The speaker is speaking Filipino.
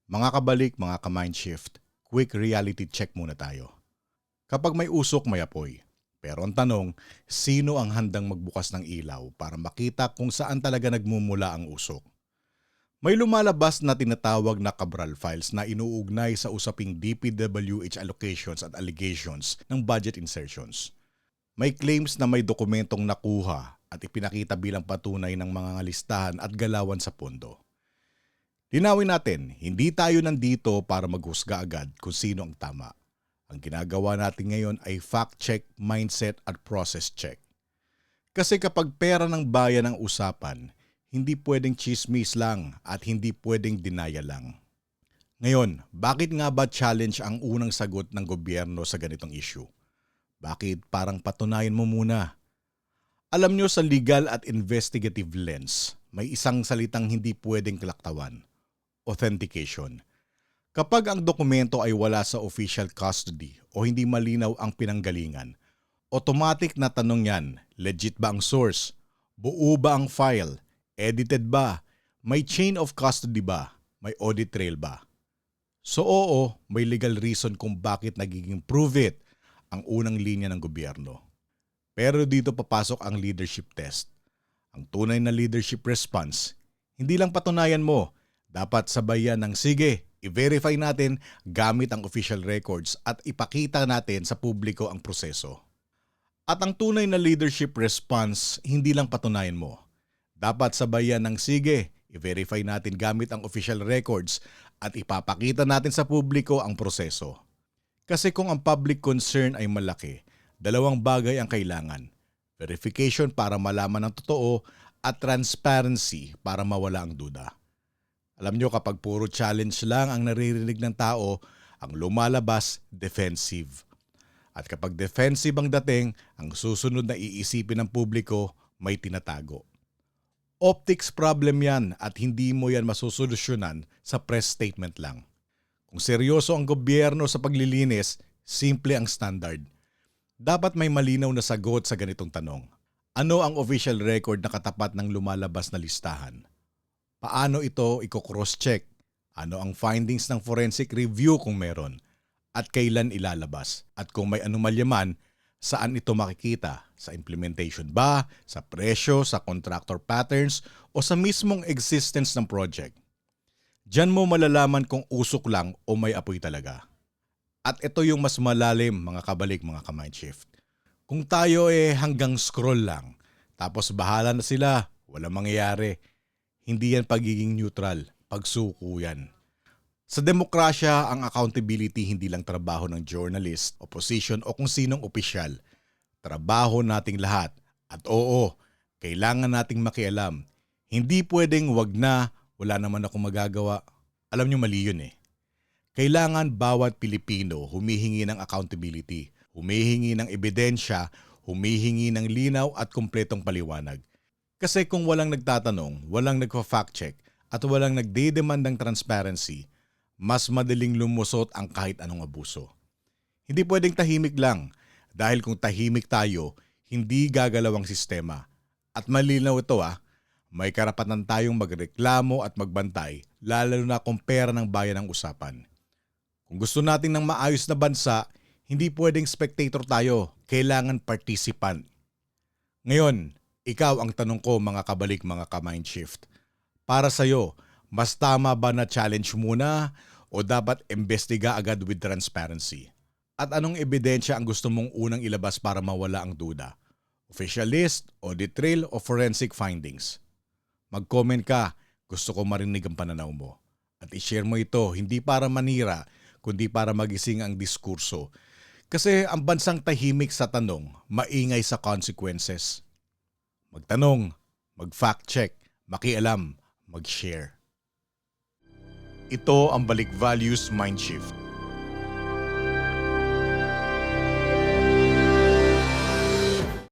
Mga kabalik, mga ka-mindshift, quick reality check muna tayo. Kapag may usok, may apoy. Pero ang tanong, sino ang handang magbukas ng ilaw para makita kung saan talaga nagmumula ang usok? May lumalabas na tinatawag na Cabral Files na inuugnay sa usaping DPWH allocations at allegations ng budget insertions. May claims na may dokumentong nakuha at ipinakita bilang patunay ng mga listahan at galawan sa pondo. Linawin natin, hindi tayo nandito para maghusga agad kung sino ang tama. Ang ginagawa natin ngayon ay fact check, mindset at process check. Kasi kapag pera ng bayan ang usapan, hindi pwedeng chismis lang at hindi pwedeng denial lang. Ngayon, bakit nga ba challenge ang unang sagot ng gobyerno sa ganitong issue? Bakit parang patunayan mo muna? Alam nyo, sa legal at investigative lens, may isang salitang hindi pwedeng kalaktawan: authentication. Kapag ang dokumento ay wala sa official custody o hindi malinaw ang pinanggalingan, automatic na tanong yan: legit ba ang source? Buo ba ang file? Edited ba? May chain of custody ba? May audit trail ba? So oo, may legal reason kung bakit nagiging prove it ang unang linya ng gobyerno. Pero dito papasok ang leadership test. Ang tunay na leadership response, hindi lang patunayan mo, dapat sabayan ng sige, i-verify natin gamit ang official records at ipakita natin sa publiko ang proseso. At ang tunay na leadership response, hindi lang patunayan mo. Dapat sabayan ng sige, i-verify natin gamit ang official records at ipapakita natin sa publiko ang proseso. Kasi kung ang public concern ay malaki, dalawang bagay ang kailangan: verification para malaman ang totoo at transparency para mawala ang duda. Alam nyo, kapag puro challenge lang ang naririnig ng tao, ang lumalabas defensive. At kapag defensive ang dating, ang susunod na iisipin ng publiko may tinatago. Optics problem yan at hindi mo yan masusolusyonan sa press statement lang. Kung seryoso ang gobyerno sa paglilinis, simple ang standard. Dapat may malinaw na sagot sa ganitong tanong. Ano ang official record na katapat ng lumalabas na listahan? Paano ito i-cross-check? Ano ang findings ng forensic review kung meron? At kailan ilalabas? At kung may anomalya man, saan ito makikita? Sa implementation ba? Sa presyo? Sa contractor patterns? O sa mismong existence ng project? Diyan mo malalaman kung usok lang o may apoy talaga. At ito yung mas malalim, mga kabalik, mga ka-mindshift. Kung tayo hanggang scroll lang, tapos bahala na sila, walang mangyayari, hindi yan pagiging neutral, pagsuko yan. Sa demokrasya, ang accountability hindi lang trabaho ng journalist, opposition o kung sinong opisyal. Trabaho nating lahat. At oo, kailangan nating makialam. Hindi pwedeng wag na, wala naman akong magagawa. Alam nyo, mali yun. Kailangan bawat Pilipino humihingi ng accountability, humihingi ng ebidensya, humihingi ng linaw at kumpletong paliwanag. Kasi kung walang nagtatanong, walang nagfa-fact check at walang nagde-demand ng transparency, mas madaling lumusot ang kahit anong abuso. Hindi pwedeng tahimik lang, dahil kung tahimik tayo, hindi gagalaw ang sistema. At malinaw ito, may karapatan tayong magreklamo at magbantay, lalo na kung pera ng bayan ang usapan. Kung gusto natin ng maayos na bansa, hindi pwedeng spectator tayo, kailangan participant. Ngayon, ikaw ang tanong ko, mga kabalik, mga ka-mindshift. Para sa'yo, mas tama ba na challenge muna o dapat imbestiga agad with transparency? At anong ebidensya ang gusto mong unang ilabas para mawala ang duda? Official list, audit trail o forensic findings? Mag-comment ka, gusto ko marinig ang pananaw mo. At i-share mo ito, hindi para manira, kundi para magising ang diskurso. Kasi ang bansang tahimik sa tanong, maingay sa consequences. Magtanong, mag-fact check, makialam, mag-share. Ito ang Balik Values Mindshift.